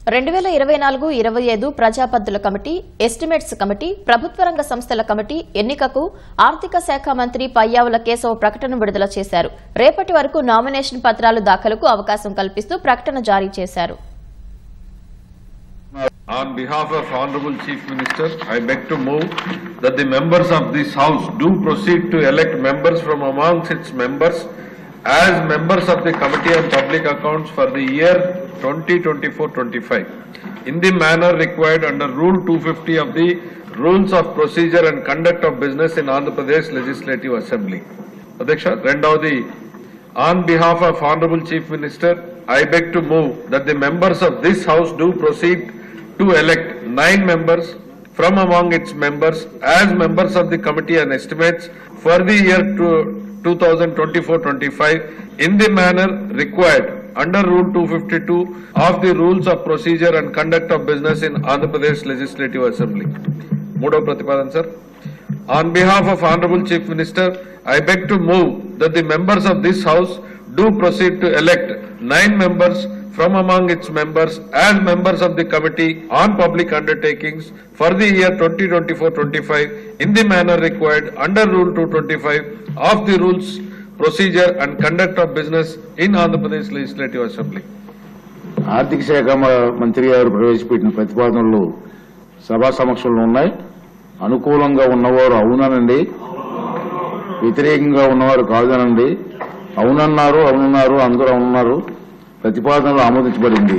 2024-25 ప్రజాపద్దుల committee, estimates committee, ప్రభుత్వ రంగ సంస్థల కమిటీ ఎన్నికకు ఆర్థిక శాఖ మంత్రి పయ్యావుల కేశవ్ ప్రకటన విడుదల చేశారు. రేపటి వరకు నామినేషన్ పత్రాలు దాఖలుకు అవకాశం కల్పిస్తూ ప్రకటన జారీ చేశారు. On behalf of Honorable Chief Minister, I beg to move that the members of this House do proceed to elect members from amongst its members as members of the Committee on Public Accounts for the year 2024-25 in the manner required under Rule 250 of the Rules of Procedure and Conduct of Business in Andhra Pradesh Legislative Assembly. Adhyaksha, rendavadi, on behalf of Honorable Chief Minister, I beg to move that the members of this House do proceed to elect 9 members from among its members as members of the Committee on Estimates for the year 2024-25 in the manner required under Rule 252 of the Rules of Procedure and Conduct of Business in Andhra Pradesh Legislative Assembly. Moodo Pratipadan, sir. On behalf of Honorable Chief Minister, I beg to move that the members of this House do proceed to elect 9 members from among its members as members of the Committee on Public Undertakings for the year 2024-25 in the manner required under Rule 225 of the Rules, Procedure and Conduct of Business in Andhra Pradesh Legislative Assembly. ఆర్థిక శాఖ మంత్రి గారు ప్రవేశపెట్టిన ప్రతిపాదనలు సభా సమక్షంలో ఉన్నాయి. అనుకూలంగా ఉన్నవారు అవుననండి, వ్యతిరేకంగా ఉన్నవారు కాదనండి. అవునన్నారు అందరూ అవునన్నారు. ప్రతిపాదనలు ఆమోదించబడింది.